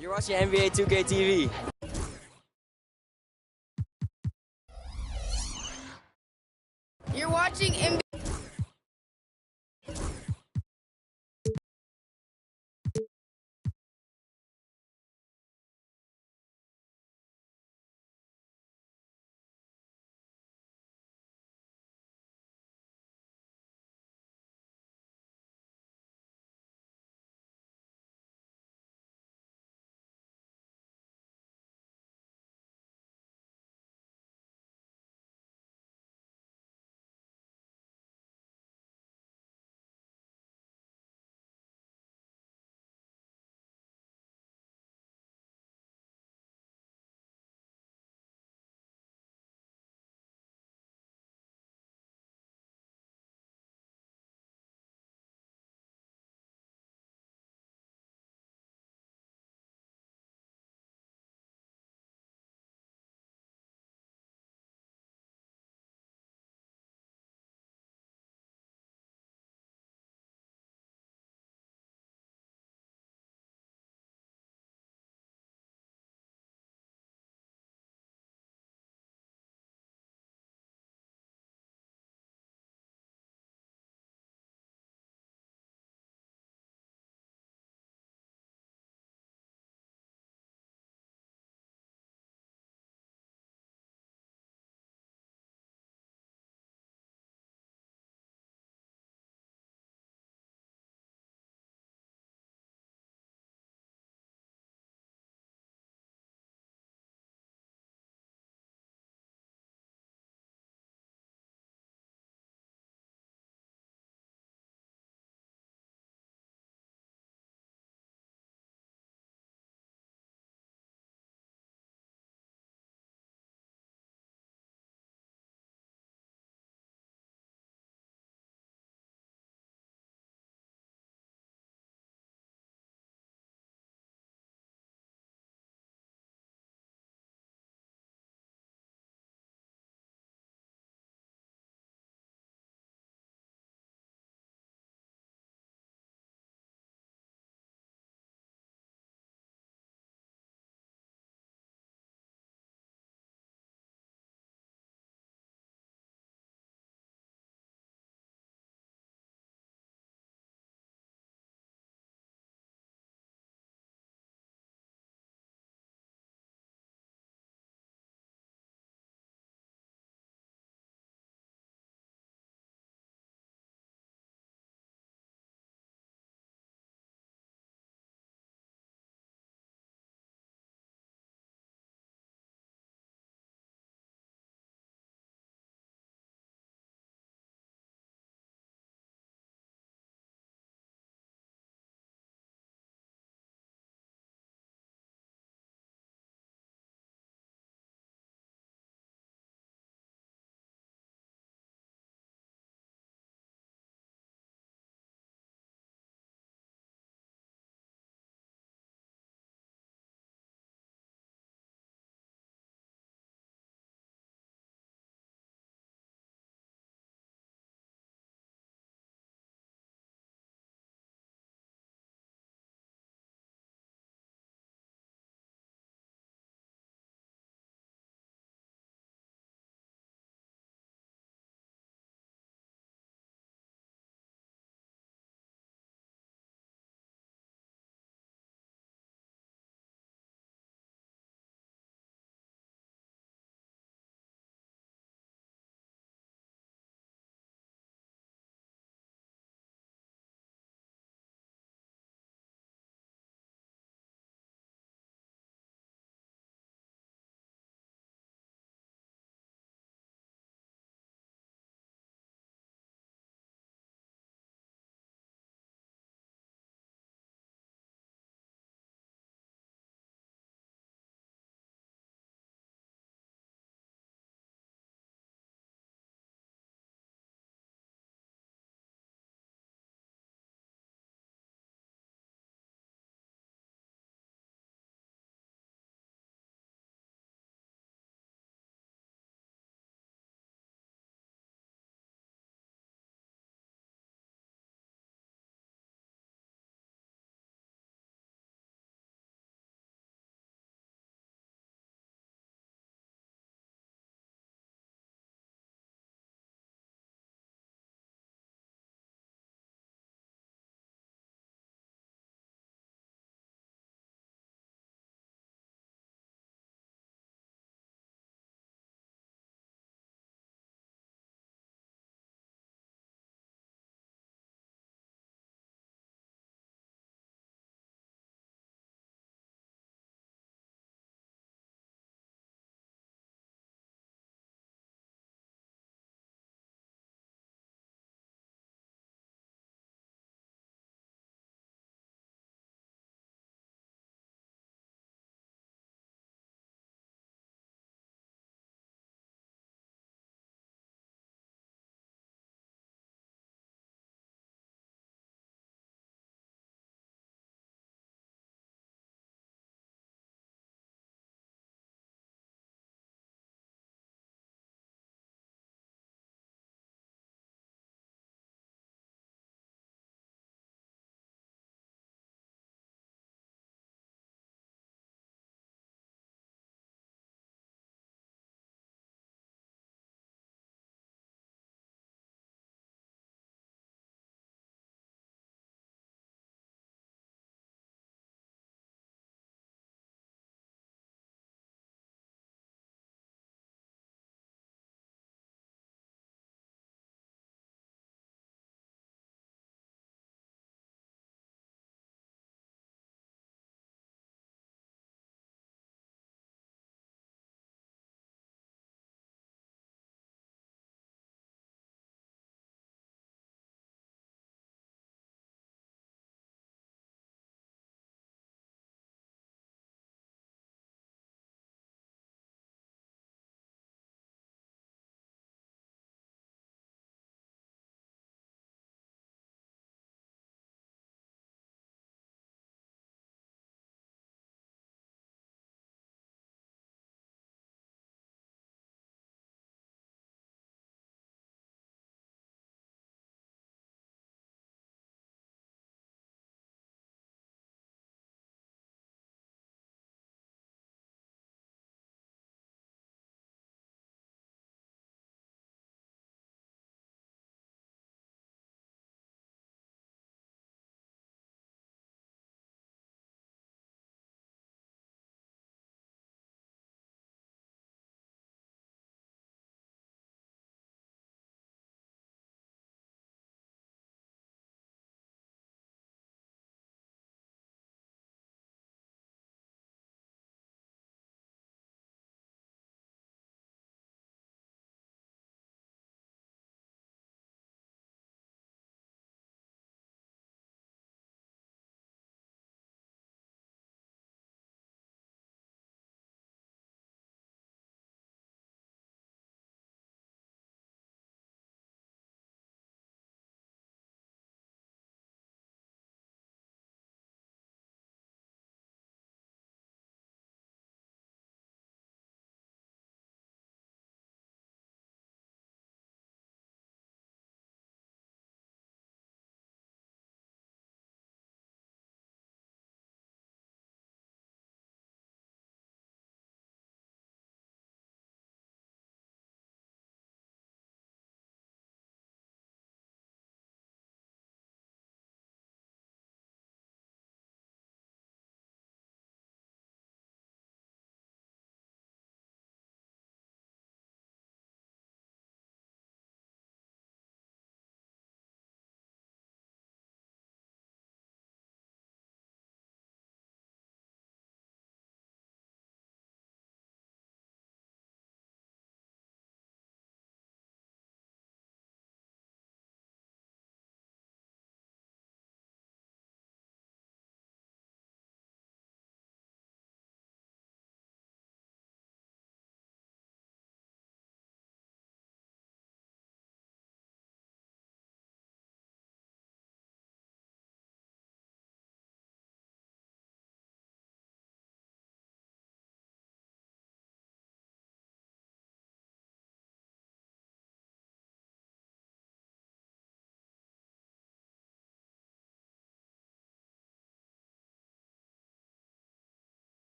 You're watching NBA 2K TV. You're watching NBA.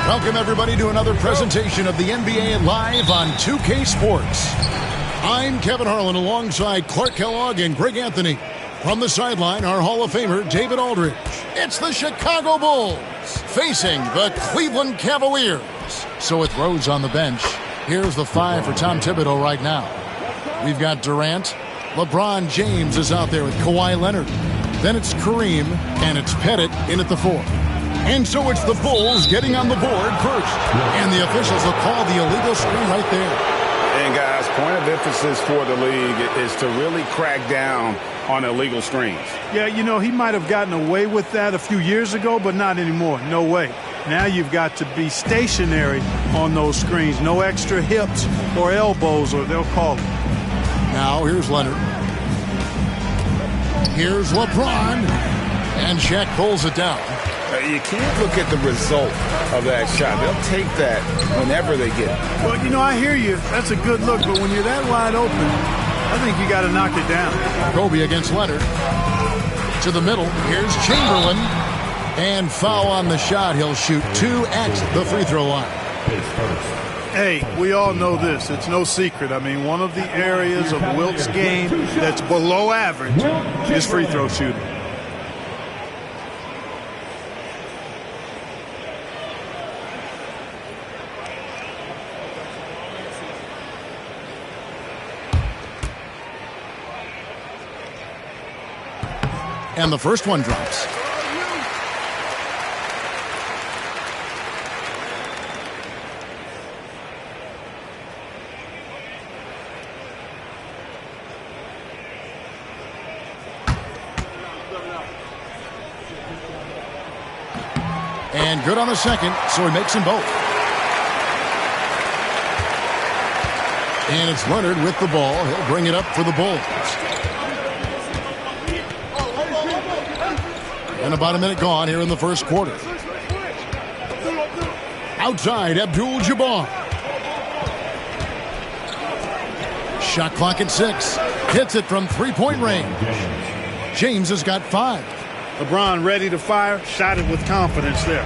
Welcome, everybody, to another presentation of the NBA Live on 2K Sports. I'm Kevin Harlan alongside Clark Kellogg and Greg Anthony. From the sideline, our Hall of Famer, David Aldridge. It's the Chicago Bulls facing the Cleveland Cavaliers. So with Rose on the bench, here's the 5 for Tom Thibodeau right now. We've got Durant. LeBron James is out there with Kawhi Leonard. Then it's Kareem, and it's Pettit in at the 4. And so it's the Bulls getting on the board first. And the officials will call the illegal screen right there. And guys, point of emphasis for the league is to really crack down on illegal screens. Yeah, you know, he might have gotten away with that a few years ago, but not anymore. No way. Now you've got to be stationary on those screens. No extra hips or elbows, or they'll call it. Now here's Leonard. Here's LeBron. And Shaq pulls it down. You can't look at the result of that shot. They'll take that whenever they get it. Well, you know, I hear you. That's a good look, but when you're that wide open, I think you got to knock it down. Kobe against Leonard. To the middle. Here's Chamberlain. And foul on the shot. He'll shoot 2 at the free throw line. Hey, we all know this. It's no secret. I mean, one of the areas of Wilt's game that's below average is free throw shooting. And the first one drops. And good on the second, so he makes them both. And it's Leonard with the ball. He'll bring it up for the Bulls. And about a minute gone here in the first quarter. Outside, Abdul-Jabbar. Shot clock at 6. Hits it from three-point range. James has got 5. LeBron ready to fire. Shot it with confidence there.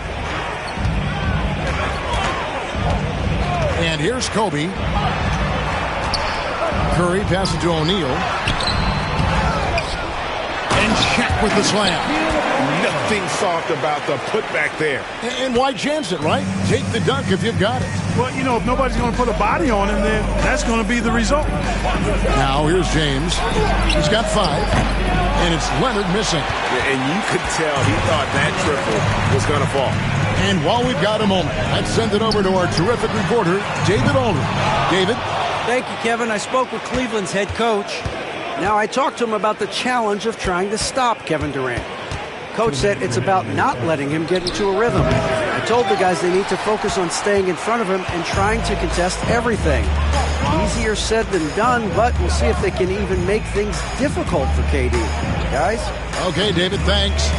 And here's Kobe. Curry passes to O'Neal. And Shaq with the slam. Nothing soft about the putback there. And why chance it, right? Take the dunk if you've got it. Well, you know, if nobody's going to put a body on him, then that's going to be the result. Now here's James. He's got 5. And it's Leonard missing. And you could tell he thought that triple was going to fall. And while we've got a moment, let's send it over to our terrific reporter, David Aldridge. David? Thank you, Kevin. I spoke with Cleveland's head coach. Now, I talked to him about the challenge of trying to stop Kevin Durant. Coach said it's about not letting him get into a rhythm. I told the guys they need to focus on staying in front of him and trying to contest everything. Easier said than done, but we'll see if they can even make things difficult for KD. Guys? Okay, David, thanks.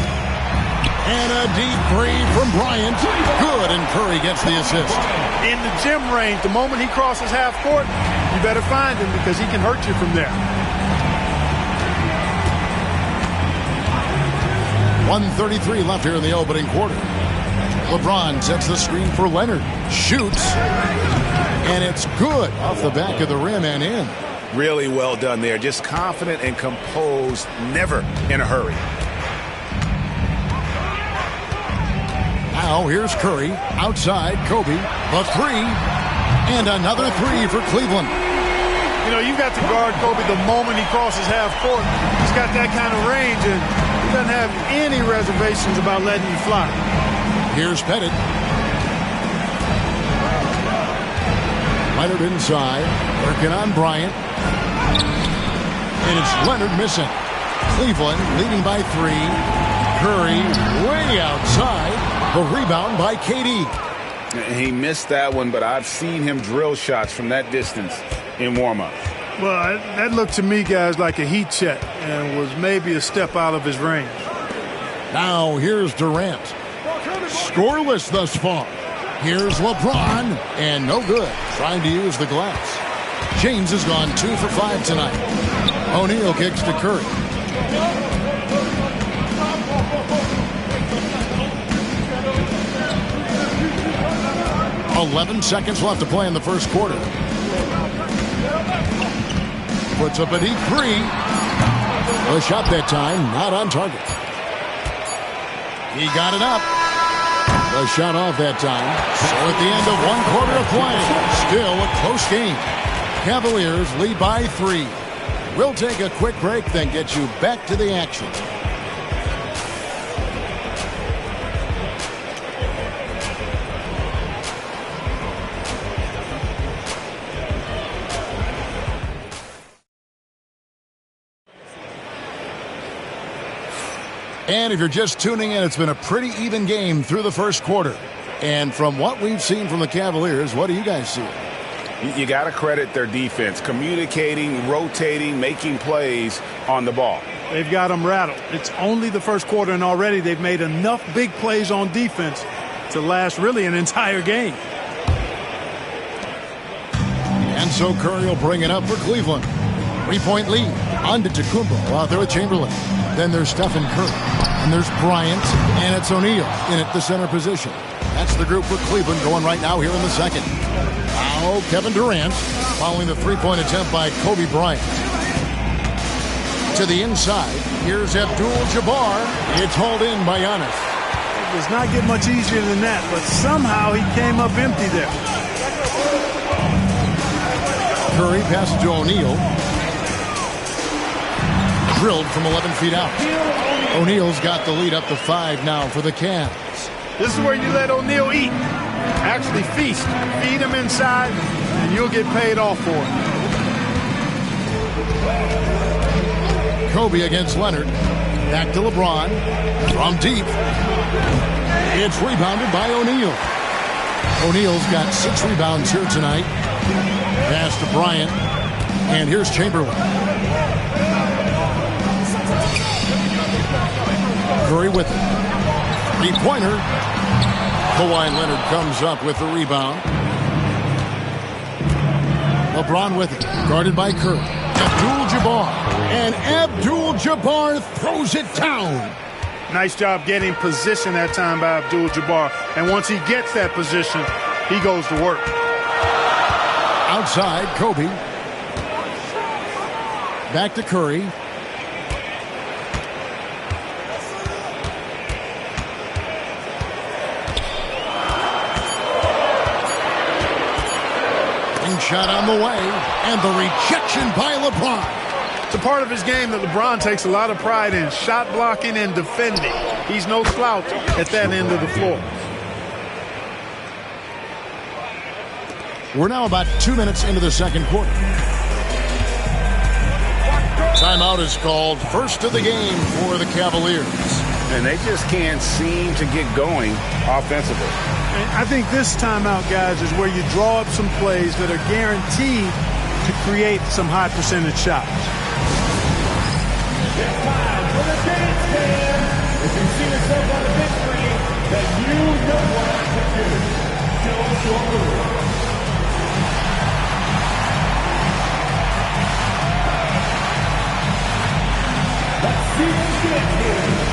And a deep 3 from Bryant. Good, and Curry gets the assist. In the gym range, the moment he crosses half court, you better find him because he can hurt you from there. 1:33 left here in the opening quarter. LeBron sets the screen for Leonard. Shoots. And it's good off the back of the rim and in. Really well done there. Just confident and composed. Never in a hurry. Now here's Curry. Outside, Kobe. The 3. And another 3 for Cleveland. You know, you've got to guard Kobe the moment he crosses half court. He's got that kind of range, and he doesn't have any reservations about letting you fly. Here's Pettit. Leonard inside. Working on Bryant. And it's Leonard missing. Cleveland leading by 3. Curry way outside. The rebound by KD. He missed that one, but I've seen him drill shots from that distance in warm-up. Well, that looked to me, guys, like a heat check and was maybe a step out of his range. Now here's Durant. Scoreless thus far. Here's LeBron, and no good. Trying to use the glass. James has gone 2 for 5 tonight. O'Neal kicks to Curry. 11 seconds left to play in the first quarter. Puts up a deep three. A shot that time, not on target. He got it up. A shot off that time. So at the end of 1 quarter of play, still a close game. Cavaliers lead by 3. We'll take a quick break, then get you back to the action. And if you're just tuning in, it's been a pretty even game through the first quarter. And from what we've seen from the Cavaliers, what do you guys see? You got to credit their defense, communicating, rotating, making plays on the ball. They've got them rattled. It's only the first quarter, and already they've made enough big plays on defense to last really an entire game. And so Curry will bring it up for Cleveland. 3-point lead. Antetokounmpo out there with Chamberlain. Then there's Stephen Curry. And there's Bryant. And it's O'Neal in at the center position. That's the group for Cleveland going right now here in the second. Now Kevin Durant following the three-point attempt by Kobe Bryant. To the inside. Here's Abdul-Jabbar. It's hauled in by Giannis. It does not get much easier than that, but somehow he came up empty there. Curry passes to O'Neal. Drilled from 11 feet out. O'Neal's got the lead up to 5 now for the Cavs. This is where you let O'Neal eat. Actually feast. Feed him inside, and you'll get paid off for it. Kobe against Leonard. Back to LeBron. From deep. It's rebounded by O'Neal. O'Neal's got 6 rebounds here tonight. Pass to Bryant. And here's Chamberlain. Curry with it. Three-pointer. Kawhi Leonard comes up with the rebound. LeBron with it. Guarded by Curry. Abdul-Jabbar. And Abdul-Jabbar throws it down. Nice job getting position that time by Abdul-Jabbar. And once he gets that position, he goes to work. Outside, Kobe. Back to Curry. Shot on the way, and the rejection by LeBron. It's a part of his game that LeBron takes a lot of pride in, shot blocking and defending. He's no slouch at that end of the floor. We're now about 2 minutes into the second quarter. Timeout is called, first of the game for the Cavaliers. And they just can't seem to get going offensively. I think this timeout, guys, is where you draw up some plays that are guaranteed to create some high percentage shots. It's time for the dance man. If you see yourself on the big screen, then you know what to do. Show us your move. Let's see what's good here.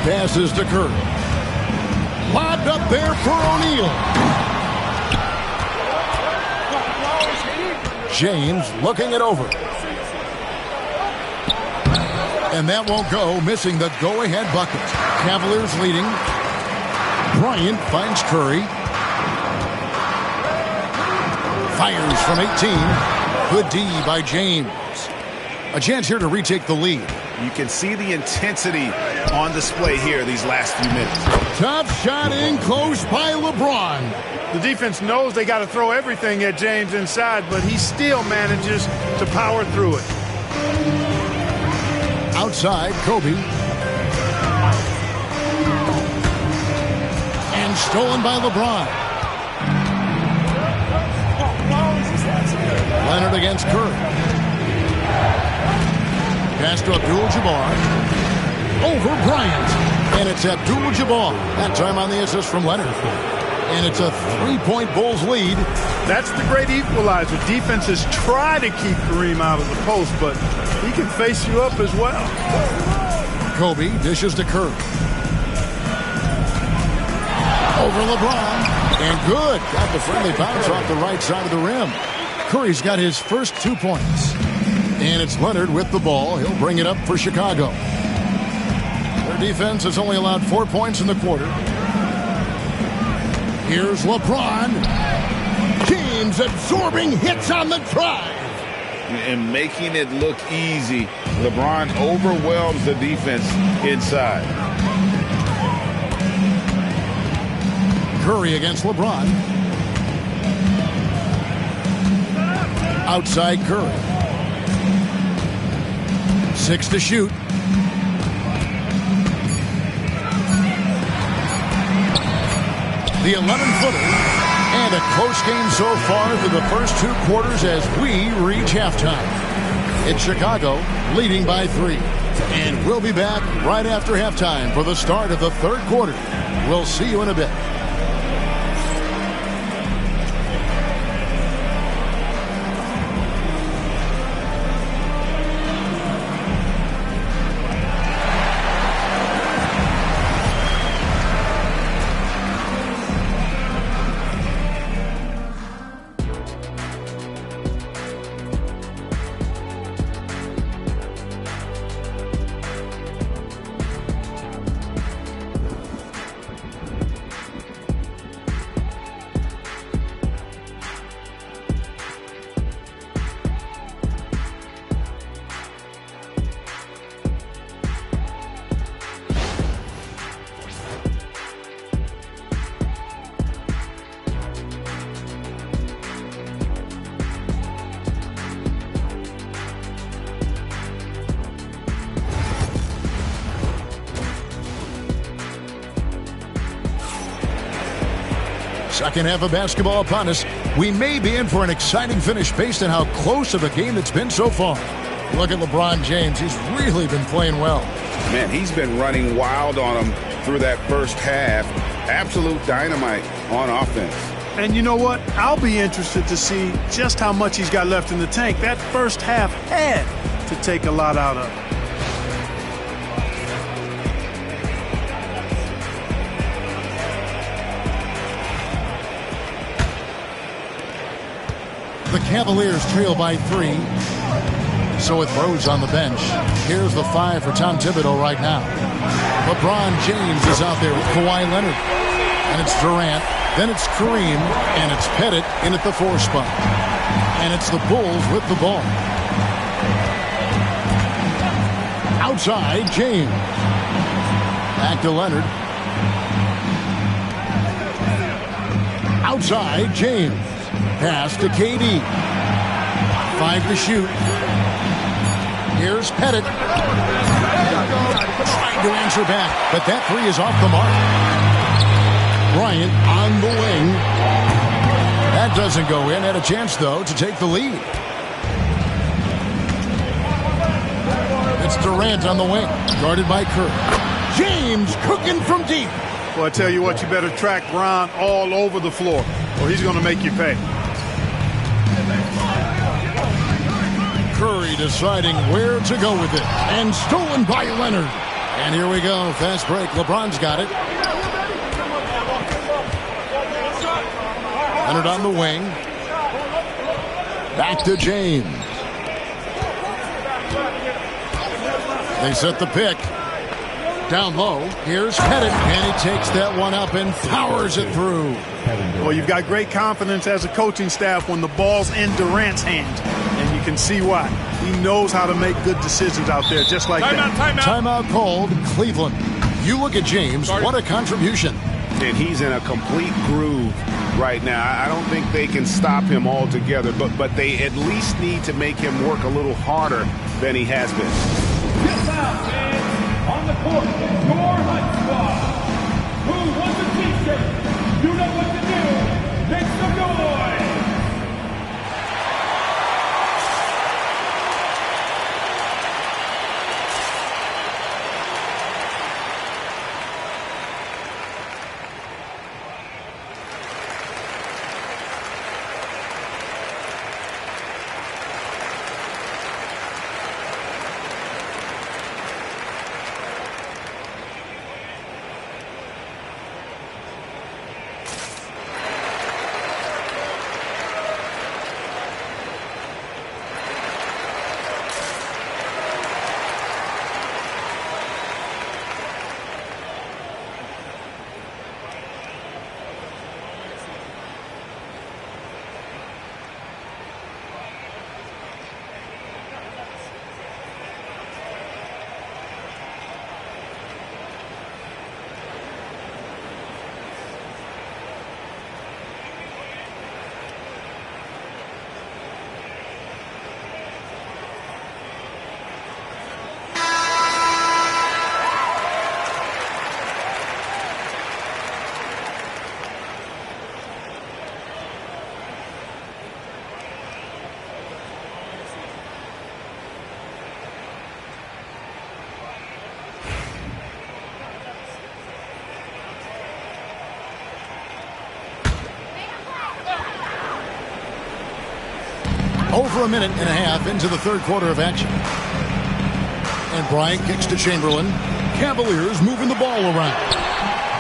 Passes to Curry. Lobbed up there for O'Neal. James looking it over. And that won't go, missing the go-ahead bucket. Cavaliers leading. Bryant finds Curry. Fires from 18. Good D by James. A chance here to retake the lead. You can see the intensity on display here these last few minutes. Tough shot in close by LeBron. The defense knows they got to throw everything at James inside, but he still manages to power through it. Outside, Kobe. And stolen by LeBron. Leonard against Curry. Pass to Abdul-Jabbar. Over Bryant. And it's Abdul-Jabbar. That time on the assist from Leonard. And it's a 3-point Bulls lead. That's the great equalizer. Defenses try to keep Kareem out of the post, but he can face you up as well. Kobe dishes to Curry. Over LeBron. And good. Got the friendly bounce off the right side of the rim. Curry's got his first 2 points. And it's Leonard with the ball. He'll bring it up for Chicago. Their defense has only allowed 4 points in the quarter. Here's LeBron. James absorbing hits on the drive. And making it look easy. LeBron overwhelms the defense inside. Curry against LeBron. Outside Curry. 6 to shoot. The 11-footer. And a close game so far through the first 2 quarters as we reach halftime. It's Chicago leading by 3. And we'll be back right after halftime for the start of the 3rd quarter. We'll see you in a bit. Second half of basketball upon us. We may be in for an exciting finish based on how close of a game it's been so far. Look at LeBron James. He's really been playing well. Man, he's been running wild on him through that first half. Absolute dynamite on offense. And you know what? I'll be interested to see just how much he's got left in the tank. That first half had to take a lot out of it. The Cavaliers trail by 3. So with Rose on the bench, here's the 5 for Tom Thibodeau right now. LeBron James is out there with Kawhi Leonard. And it's Durant. Then it's Kareem. And it's Pettit in at the 4 spot. And it's the Bulls with the ball. Outside, James. Back to Leonard. Outside, James. Pass to KD. 5 to shoot. Here's Pettit. Trying to answer back, but that 3 is off the mark. Bryant on the wing. That doesn't go in. Had a chance, though, to take the lead. It's Durant on the wing, guarded by Curry. James cooking from deep. Well, I tell you what, you better track Bron all over the floor, or he's going to make you pay. Curry deciding where to go with it. And stolen by Leonard. And here we go. Fast break. LeBron's got it. Leonard on the wing. Back to James. They set the pick. Down low. Here's Pettit. And he takes that one up and powers it through. Well, you've got great confidence as a coaching staff when the ball's in Durant's hands. And you can see why. He knows how to make good decisions out there, just like that. Timeout called. Cleveland. You look at James. What a contribution. And he's in a complete groove right now. I don't think they can stop him altogether, but they at least need to make him work a little harder than he has been. This out, man. On the court, it's your Hunt squad. Who wants a t-shirt? You know what to do. Make some noise. Over a minute and a half into the third quarter of action. And Bryant kicks to Chamberlain. Cavaliers moving the ball around.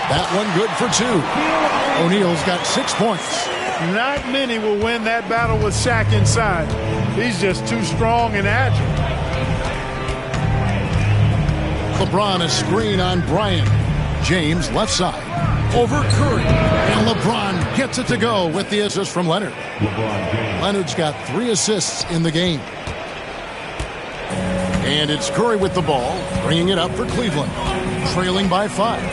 That one good for two. O'Neal's got 6 points. Not many will win that battle with Shaq inside. He's just too strong and agile. LeBron a screen on Bryant. James left side. Over Curry. And LeBron gets it to go with the assist from Leonard. Leonard's got 3 assists in the game. And it's Curry with the ball, bringing it up for Cleveland. Trailing by 5.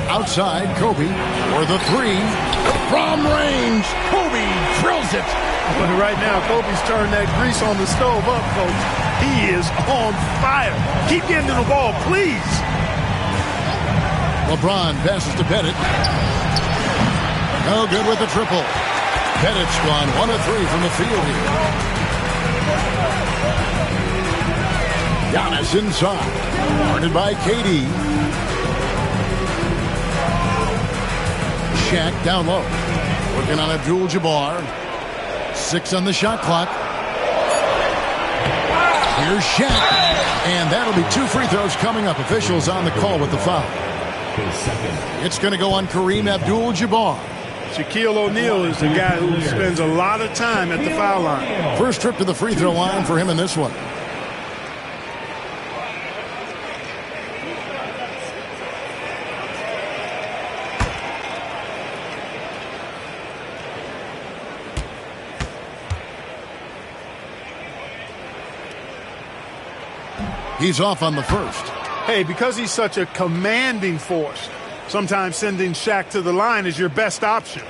Outside, Kobe for the 3. From range, Kobe drills it. But right now, Kobe's turned that grease on the stove up, Coach. He is on fire. Keep getting to the ball, please. LeBron passes to Pettit. No good with the triple. Pettit's gone 1 of 3 from the field here. Giannis inside. Guarded by KD. Shaq down low. Working on Abdul-Jabbar. 6 on the shot clock. Here's Shaq. And that'll be 2 free throws coming up. Officials on the call with the foul. It's going to go on Kareem Abdul-Jabbar. Shaquille O'Neal is the guy who spends a lot of time at the foul line. First trip to the free throw line for him in this one. He's off on the first. Hey, because he's such a commanding force, sometimes sending Shaq to the line is your best option.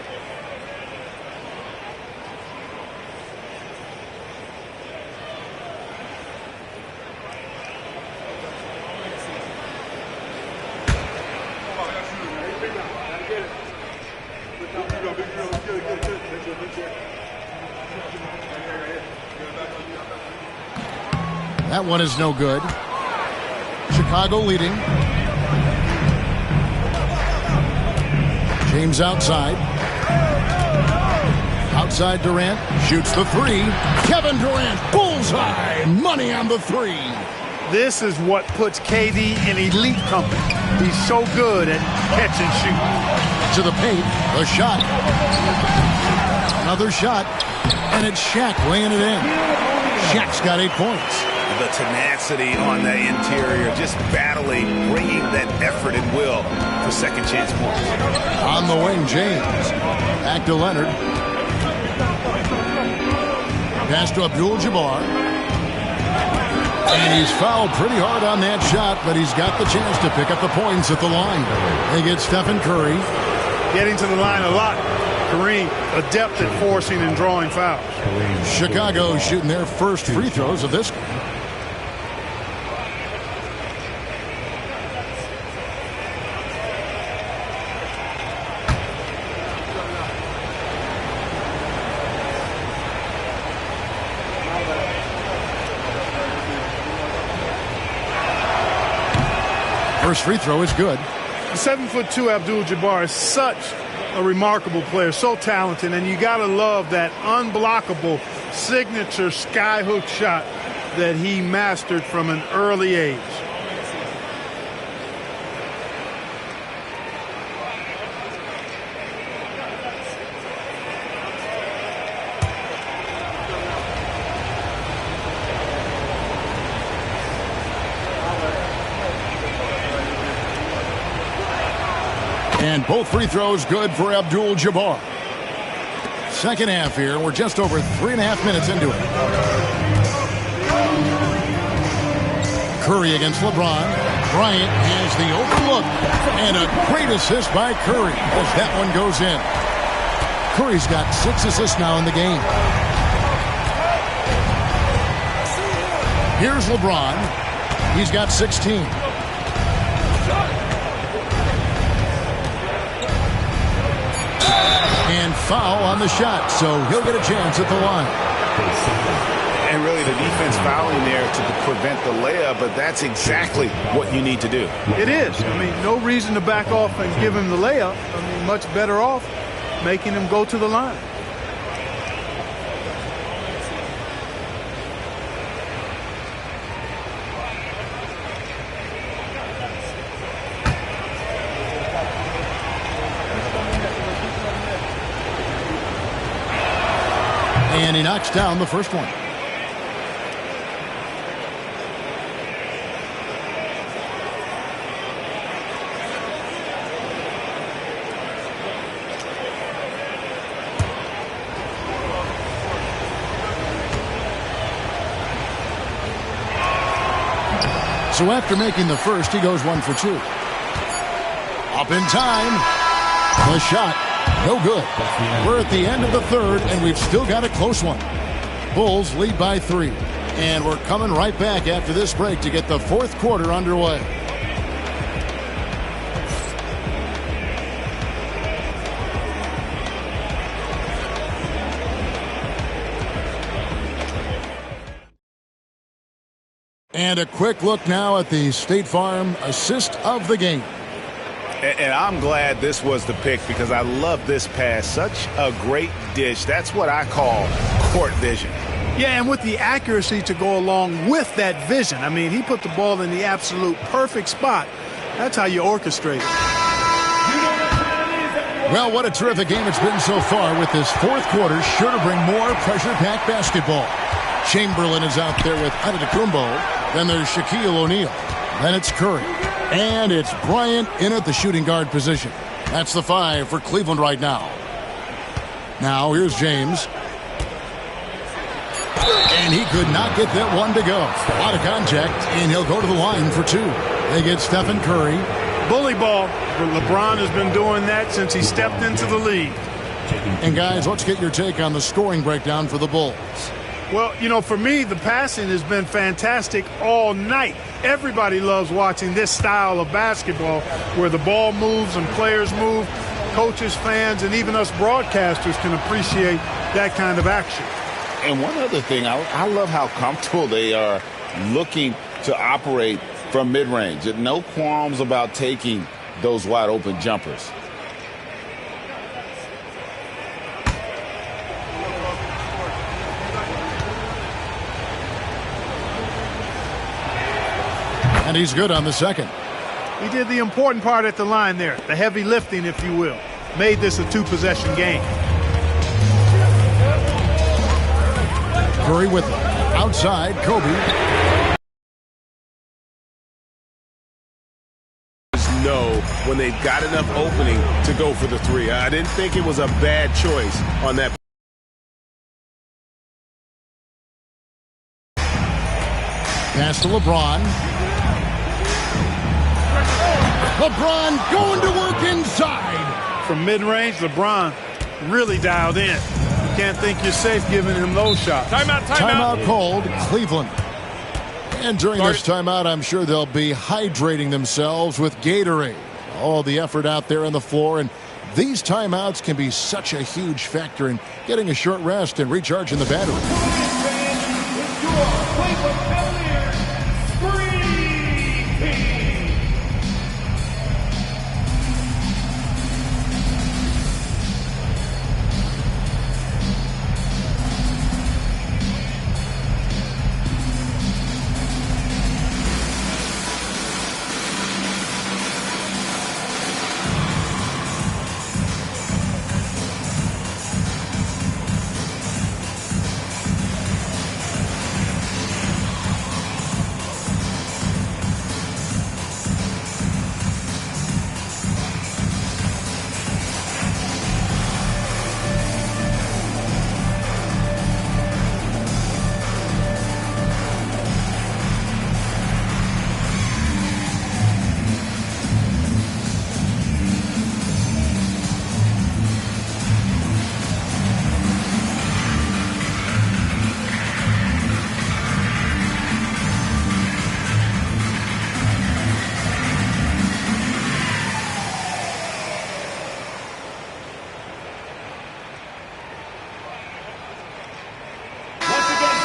That one is no good. Chicago leading. James outside. Outside Durant. Shoots the 3. Kevin Durant. Bullseye. Money on the 3. This is what puts KD in elite company. He's so good at catch and shoot. To the paint, a shot. Another shot, and it's Shaq laying it in. Shaq's got 8 points. The tenacity on the interior, just battling, bringing that effort and will for second chance points. On the wing, James. Back to Leonard. Pass to Abdul-Jabbar. And he's fouled pretty hard on that shot, but he's got the chance to pick up the points at the line. They get Stephen Curry. Getting to the line a lot. Kareem, adept at forcing and drawing fouls. Chicago shooting their first free throws of this game. First free throw is good. 7'2" Abdul-Jabbar is such a remarkable player, so talented, and you got to love that unblockable signature skyhook shot that he mastered from an early age. And both free throws good for Abdul-Jabbar. Second half here. We're just over 3.5 minutes into it. Curry against LeBron. Bryant has the open look. And a great assist by Curry as that one goes in. Curry's got 6 assists now in the game. Here's LeBron. He's got 16. And foul on the shot, so he'll get a chance at the line. And really the defense fouling there to prevent the layup, but that's exactly what you need to do. It is. I mean, no reason to back off and give him the layup. I mean, much better off making him go to the line. And he knocks down the first one. So after making the first, he goes 1 for 2. Up in time. The shot. No good. We're at the end of the third, and we've still got a close one. Bulls lead by 3. And we're coming right back after this break to get the fourth quarter underway. And a quick look now at the State Farm assist of the game. And I'm glad this was the pick because I love this pass. Such a great dish. That's what I call court vision. Yeah, and with the accuracy to go along with that vision. I mean, he put the ball in the absolute perfect spot. That's how you orchestrate it. Well, what a terrific game it's been so far with this fourth quarter. Sure to bring more pressure-packed basketball. Chamberlain is out there with Antetokounmpo. Then there's Shaquille O'Neal. Then it's Curry. And it's Bryant in at the shooting guard position. That's the 5 for Cleveland right now. Now here's James. And he could not get that one to go. A lot of contact, and he'll go to the line for 2. They get Stephen Curry. Bully ball. LeBron has been doing that since he stepped into the league. And guys, let's get your take on the scoring breakdown for the Bulls. Well, you know, for me, the passing has been fantastic all night. Everybody loves watching this style of basketball where the ball moves and players move. Coaches, fans, and even us broadcasters can appreciate that kind of action. And one other thing, I love how comfortable they are looking to operate from mid-range. No qualms about taking those wide-open jumpers. And he's good on the second. He did the important part at the line there, the heavy lifting, if you will. Made this a two-possession game. Curry with it. Outside, Kobe. Know when they've got enough opening to go for the three. I didn't think it was a bad choice on that. Pass to LeBron. LeBron going to work inside. From mid-range, LeBron really dialed in. You can't think you're safe giving him those shots. Timeout called, Cleveland. And during this timeout, I'm sure they'll be hydrating themselves with Gatorade. All the effort out there on the floor, and these timeouts can be such a huge factor in getting a short rest and recharging the battery.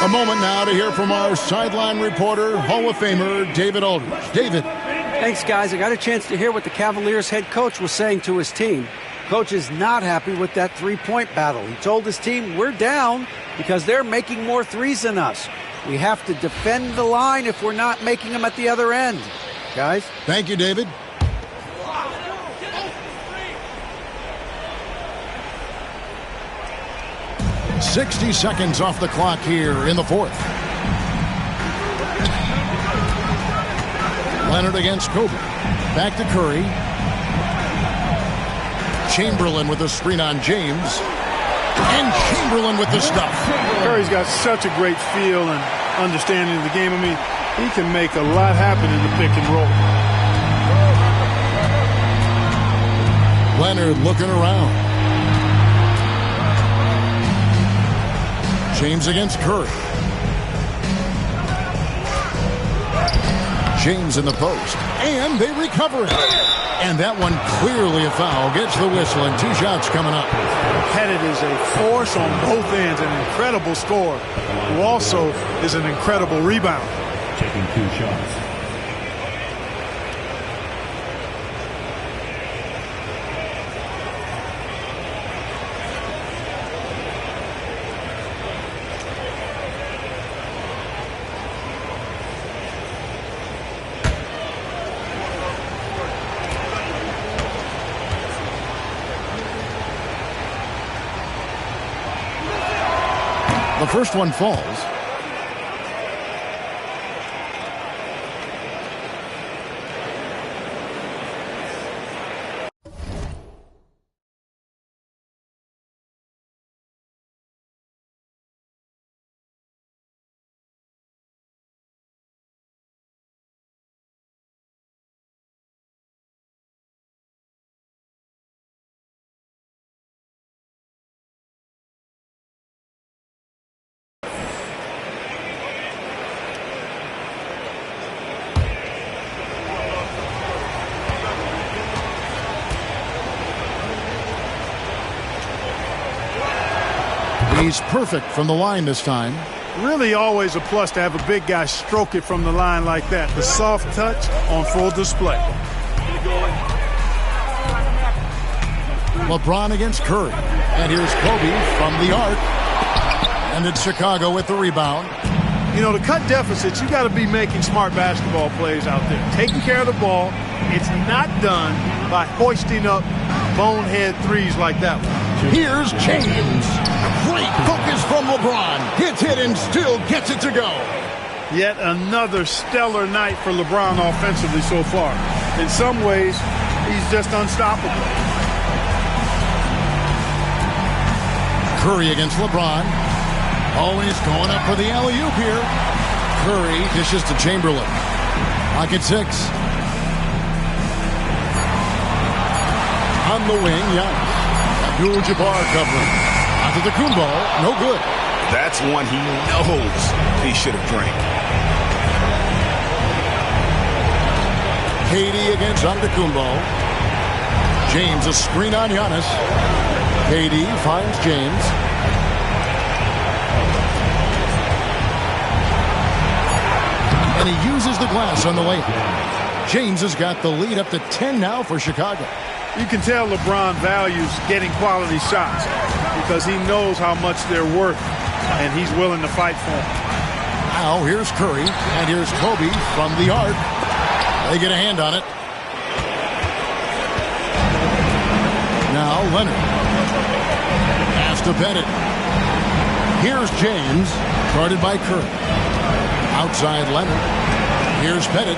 A moment now to hear from our sideline reporter, Hall of Famer David Aldridge. David. Thanks, guys. I got a chance to hear what the Cavaliers head coach was saying to his team. Coach is not happy with that three-point battle. He told his team, we're down because they're making more threes than us. We have to defend the line if we're not making them at the other end. Guys? Thank you, David. "60 seconds off the clock here in the fourth. Leonard against Kobe. Back to Curry. Chamberlain with the screen on James. And Chamberlain with the stuff. Curry's got such a great feel and understanding of the game. I mean, he can make a lot happen in the pick and roll. Leonard looking around. James against Curry. James in the post. And they recover it. And that one clearly a foul. Gets the whistle and 2 shots coming up. Pettit is a force on both ends, an incredible scorer, who also is an incredible rebounder. Taking 2 shots. The first one falls. He's perfect from the line this time. Really always a plus to have a big guy stroke it from the line like that. The soft touch on full display. LeBron against Curry. And here's Kobe from the arc. And it's Chicago with the rebound. You know, to cut deficits, you got to be making smart basketball plays out there. Taking care of the ball. It's not done by hoisting up bonehead threes like that one. Here's James. Great focus from LeBron. Hits it and still gets it to go. Yet another stellar night for LeBron offensively so far. In some ways, he's just unstoppable. Curry against LeBron. Always going up for the alley-oop here. Curry dishes to Chamberlain. Pocket 6. On the wing, Giannis. Abdul-Jabbar covering. Onto the Kumbo. No good. That's one he knows he should have drank. KD against Antetokounmpo. James a screen on Giannis. KD finds James. And he uses the glass on the layup. James has got the lead up to 10 now for Chicago. You can tell LeBron values getting quality shots because he knows how much they're worth, and he's willing to fight for them. Now here's Curry, and here's Kobe from the arc. They get a hand on it. Now Leonard. Pass to Bennett. Here's James, guarded by Curry. Outside Leonard. Here's Bennett.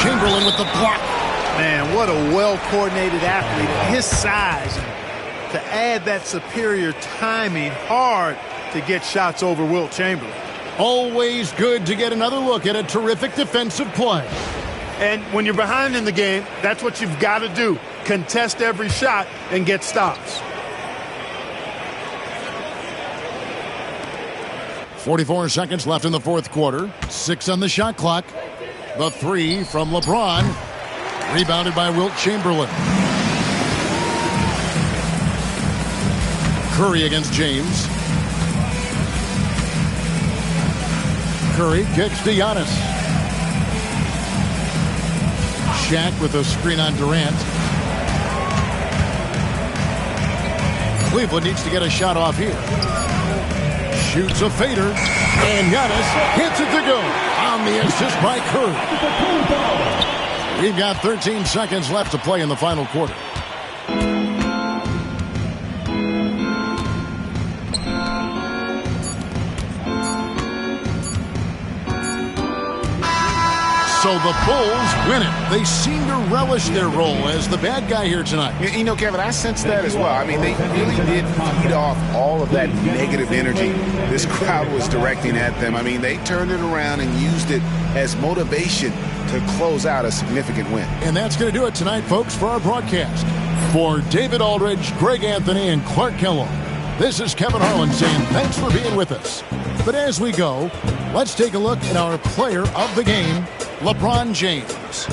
Chamberlain with the block. Man, what a well-coordinated athlete. His size, to add that superior timing, hard to get shots over Wilt Chamberlain. Always good to get another look at a terrific defensive play. And when you're behind in the game, that's what you've got to do. Contest every shot and get stops. 44 seconds left in the fourth quarter. 6 on the shot clock. The three from LeBron. Rebounded by Wilt Chamberlain. Curry against James. Curry kicks to Giannis. Shaq with a screen on Durant. Cleveland needs to get a shot off here. Shoots a fader, and Giannis hits it to go on the assist by Curry. We've got 13 seconds left to play in the final quarter. So the Bulls win it. They seem to relish their role as the bad guy here tonight. You know, Kevin, I sense that as well. I mean, they really did feed off all of that negative energy this crowd was directing at them. I mean, they turned it around and used it as motivation to close out a significant win. And that's going to do it tonight, folks, for our broadcast. For David Aldridge, Greg Anthony, and Clark Kellogg, this is Kevin Harlan saying thanks for being with us. But as we go, let's take a look at our player of the game, LeBron James.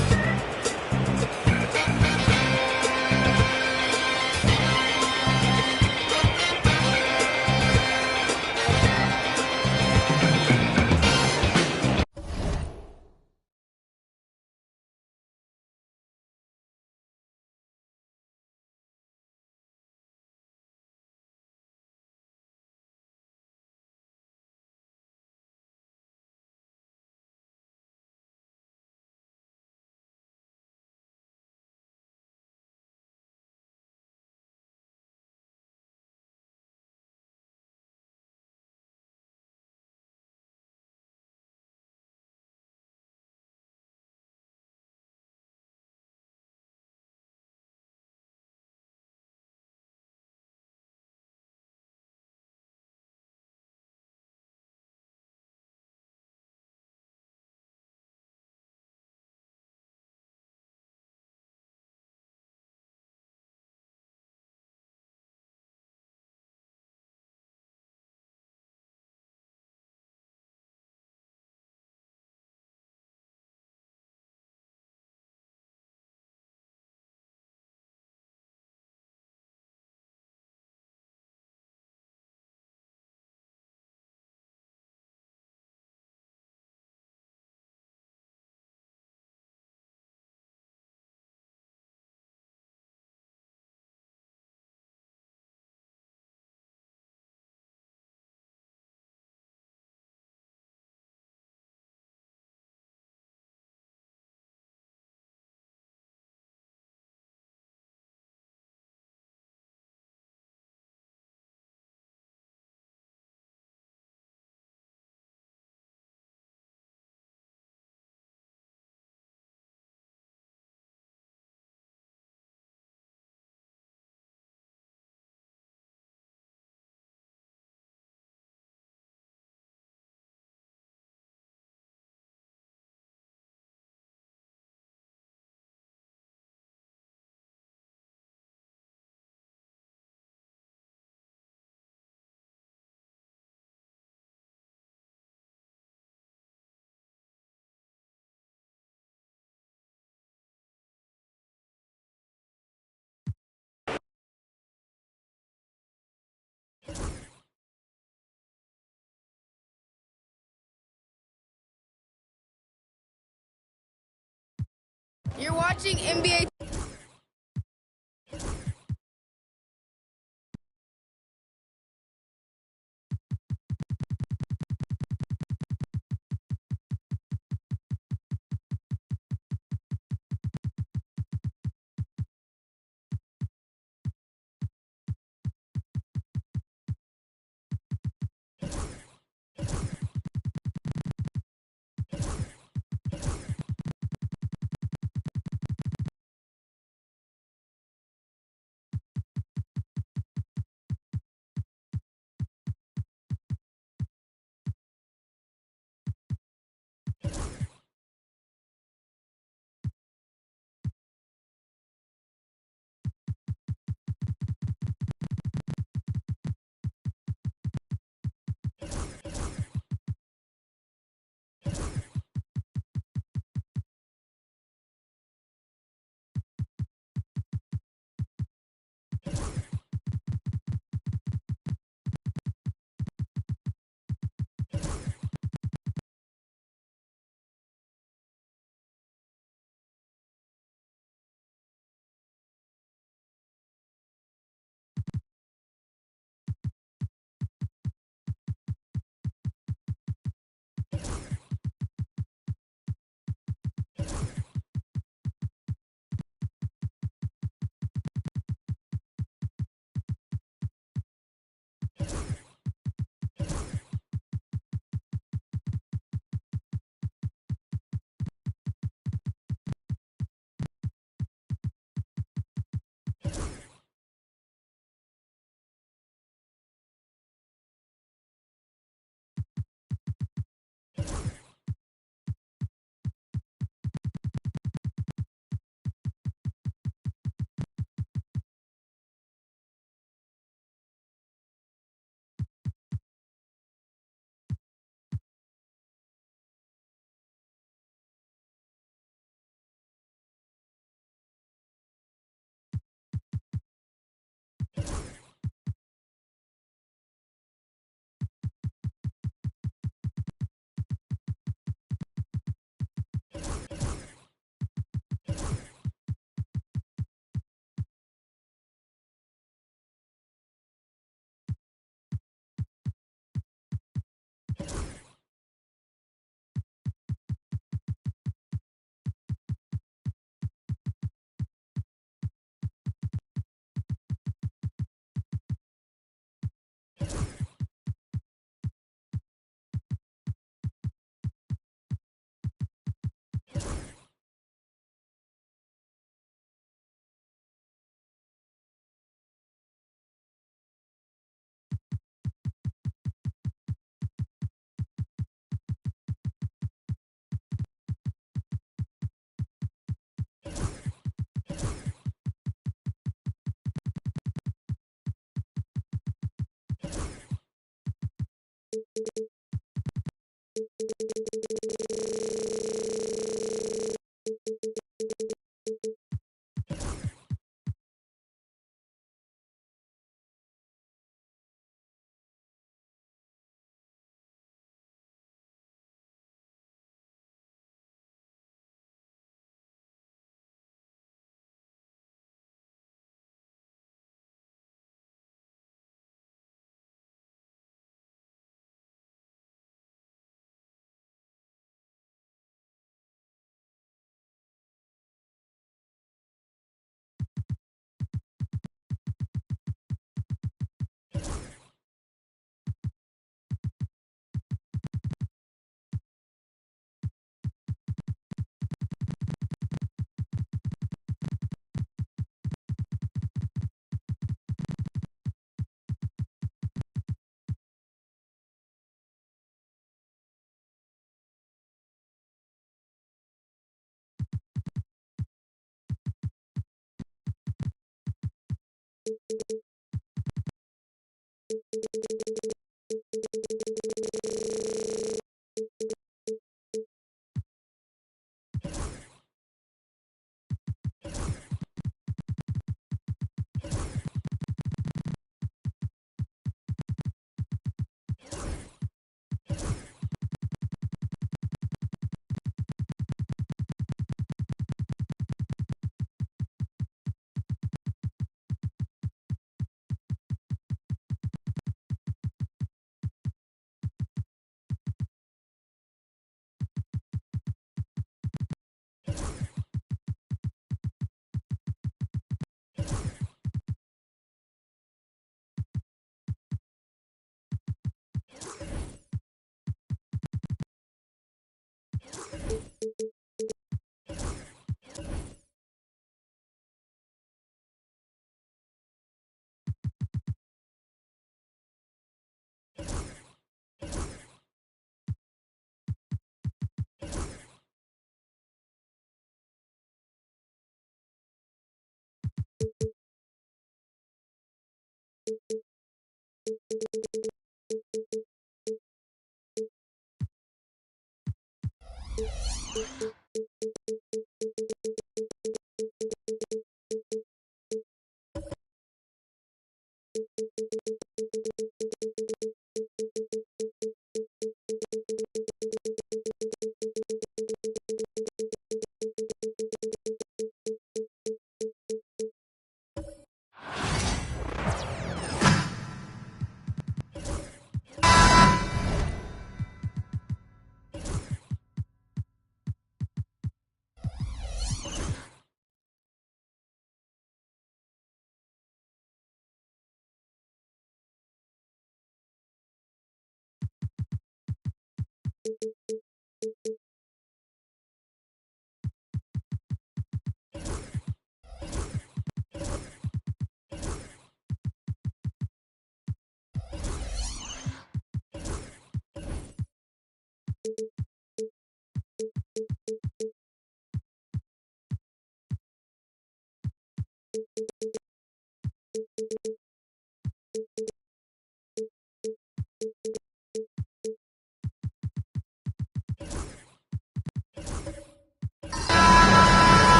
You're watching NBA.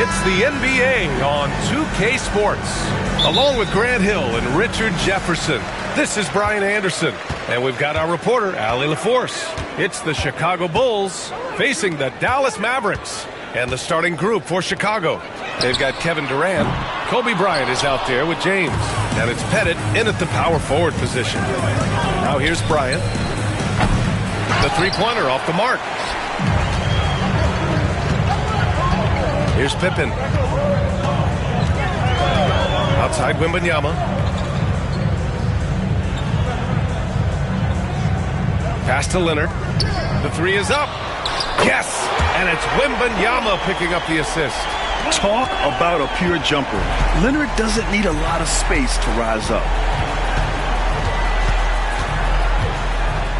It's the NBA on 2K Sports. Along with Grant Hill and Richard Jefferson, this is Brian Anderson. And we've got our reporter, Allie LaForce. It's the Chicago Bulls facing the Dallas Mavericks. And the starting group for Chicago. They've got Kevin Durant. Kobe Bryant is out there with James. And it's Pettit in at the power forward position. Now here's Bryant. The three-pointer off the mark. Here's Pippen. Outside Wembanyama. Pass to Leonard. The three is up. Yes! And it's Wembanyama picking up the assist. Talk about a pure jumper. Leonard doesn't need a lot of space to rise up.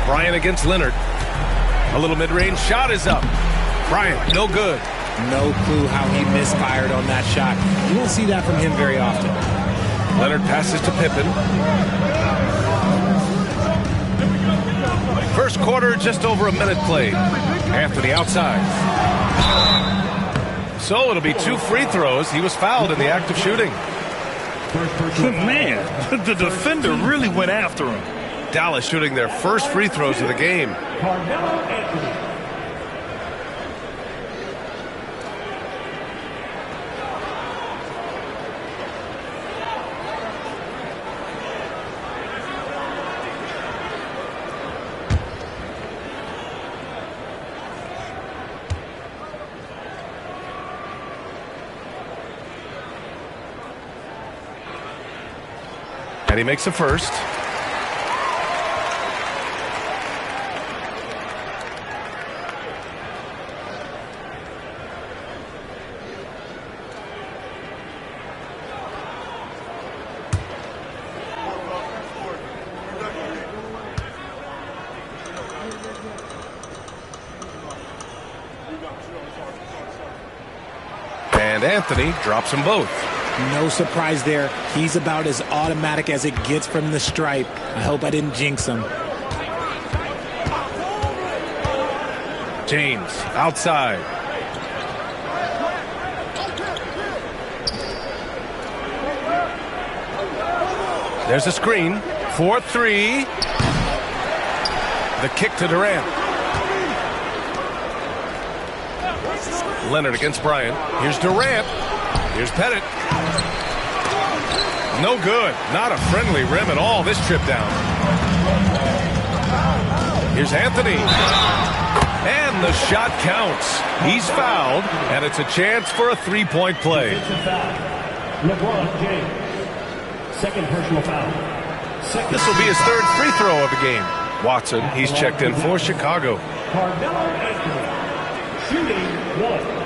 Bryant against Leonard. A little mid-range shot is up. Bryant, no good. No clue how he misfired on that shot. You won't see that from him very often. Leonard passes to Pippen. First quarter, just over a minute played. Anthony outside. So it'll be 2 free throws. He was fouled in the act of shooting. Man, the defender really went after him. Dallas shooting their first free throws of the game. And he makes the first. And Anthony drops them both. No surprise there. He's about as automatic as it gets from the stripe. I hope I didn't jinx him. James outside. There's a screen. 4-3. The kick to Durant. Leonard against Bryant. Here's Durant. Here's Pettit. No good. Not a friendly rim at all this trip down. Here's Anthony. And the shot counts. He's fouled, and it's a chance for a three-point play. LeBron James. Second personal foul. This will be his third free throw of the game. Watson, he's checked in for Chicago. Carmelo Anthony. Shooting 1.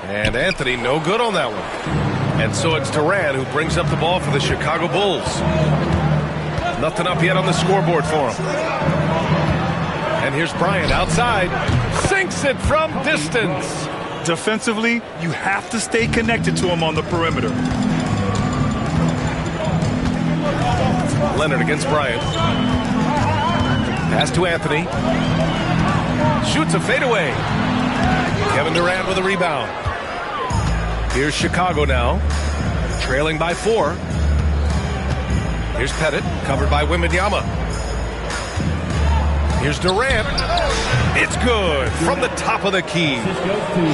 And Anthony, no good on that one. And so it's Durant who brings up the ball for the Chicago Bulls. Nothing up yet on the scoreboard for him. And here's Bryant outside. Sinks it from distance. Defensively, you have to stay connected to him on the perimeter. Leonard against Bryant. Pass to Anthony. Shoots a fadeaway. Kevin Durant with a rebound. Here's Chicago now, trailing by 4. Here's Pettit, covered by Wembanyama. Here's Durant. It's good from the top of the key.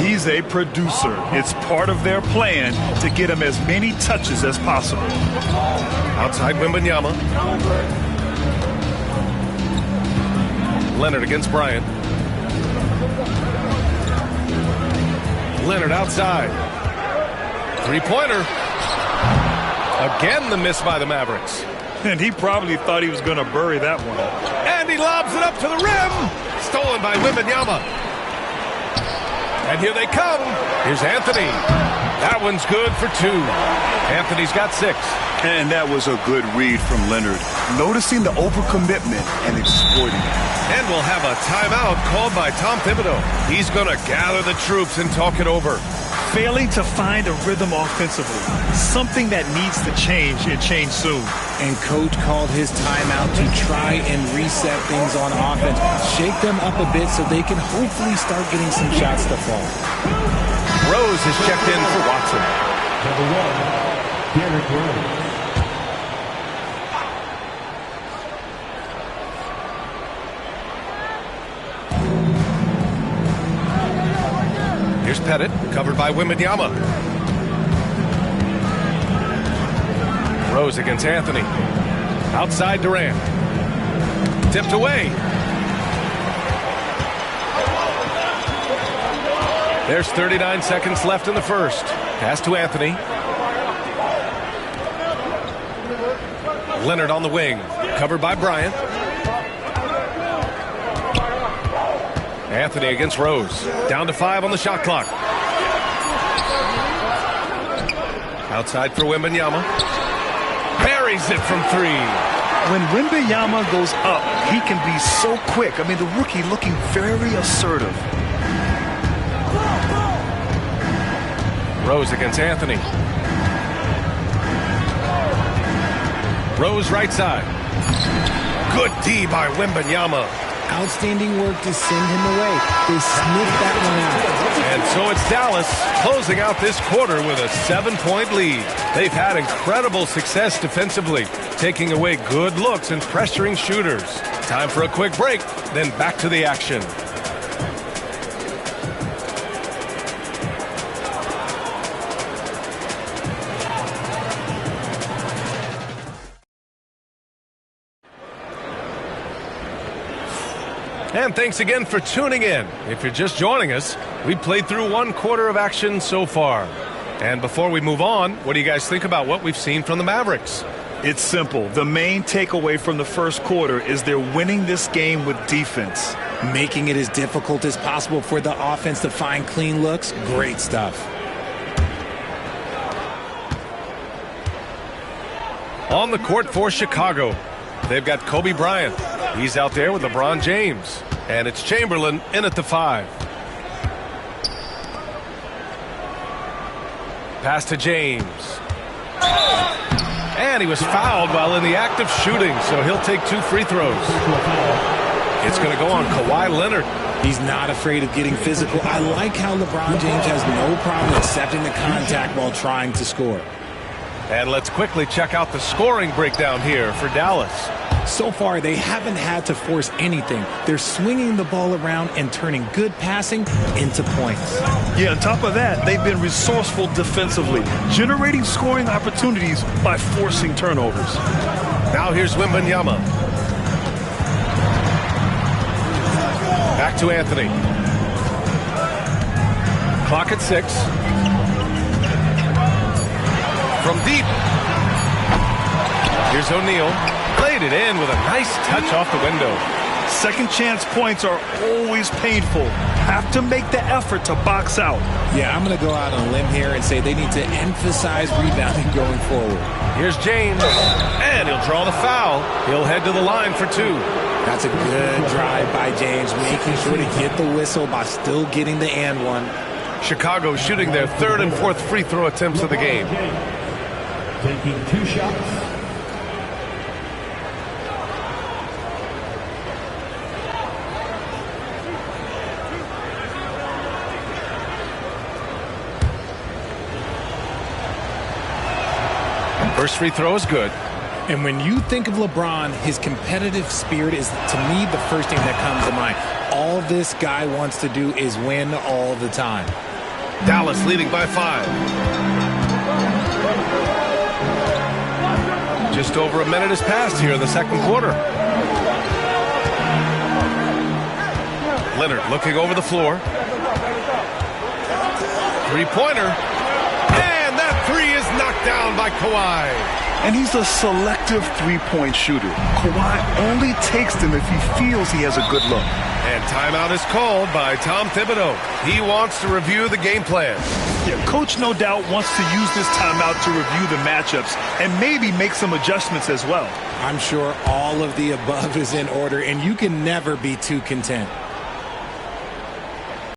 He's a producer. It's part of their plan to get him as many touches as possible. Outside Wembanyama. Leonard against Bryant. Leonard outside. Three-pointer. Again, the miss by the Mavericks. And he probably thought he was going to bury that one. And he lobs it up to the rim. Stolen by Wembanyama. And here they come. Here's Anthony. That one's good for 2. Anthony's got 6. And that was a good read from Leonard, noticing the overcommitment and exploiting it. And we'll have a timeout called by Tom Thibodeau. He's going to gather the troops and talk it over. Failing to find a rhythm offensively, something that needs to change and change soon. And coach called his timeout to try and reset things on offense, shake them up a bit so they can hopefully start getting some shots to fall. Rose is checked in for Watson. Number 1, Derrick Rose. Here's Pettit, covered by Wembanyama. Rose against Anthony. Outside Durant. Tipped away. There's 39 seconds left in the first. Pass to Anthony. Leonard on the wing, covered by Bryant. Anthony against Rose. Down to 5 on the shot clock. Outside for Wembanyama. Buries it from 3. When Wembanyama goes up, he can be so quick. I mean, the rookie looking very assertive. Rose against Anthony. Rose right side. Good D by Wembanyama. Outstanding work to send him away. They sniffed that one out. And so it's Dallas closing out this quarter with a 7-point lead. They've had incredible success defensively, taking away good looks and pressuring shooters. Time for a quick break, then back to the action. And thanks again for tuning in. If you're just joining us, we played through 1 quarter of action so far. And before we move on, what do you guys think about what we've seen from the Mavericks? It's simple. The main takeaway from the first quarter is they're winning this game with defense. Making it as difficult as possible for the offense to find clean looks. Great stuff. On the court for Chicago, they've got Kobe Bryant. He's out there with LeBron James. And it's Chamberlain in at the 5. Pass to James. And he was fouled while in the act of shooting, so he'll take 2 free throws. It's going to go on Kawhi Leonard. He's not afraid of getting physical. I like how LeBron James has no problem accepting the contact while trying to score. And let's quickly check out the scoring breakdown here for Dallas. So far, they haven't had to force anything. They're swinging the ball around and turning good passing into points. Yeah, on top of that, they've been resourceful defensively, generating scoring opportunities by forcing turnovers. Now here's Wembanyama. Back to Anthony. Clock at 6. From deep. Here's O'Neal. Played it in with a nice touch off the window. Second chance points are always painful. Have to make the effort to box out. Yeah, I'm going to go out on a limb here and say they need to emphasize rebounding going forward. Here's James, and he'll draw the foul. He'll head to the line for 2. That's a good drive by James, making sure to get the whistle by still getting the and one. Chicago shooting their 3rd and 4th free throw attempts of the game. Taking 2 shots. First free throw is good. And when you think of LeBron, his competitive spirit is, to me, the first thing that comes to mind. All this guy wants to do is win all the time. Dallas leading by 5. Just over a minute has passed here in the second quarter. Leonard looking over the floor. 3-pointer. And that 3 is knocked down by Kawhi. and he's a selective three-point shooter. Kawhi only takes them if he feels he has a good look. And timeout is called by Tom Thibodeau. He wants to review the game plan. Yeah, Coach no doubt wants to use this timeout to review the matchups and maybe make some adjustments as well. I'm sure all of the above is in order, and you can never be too content.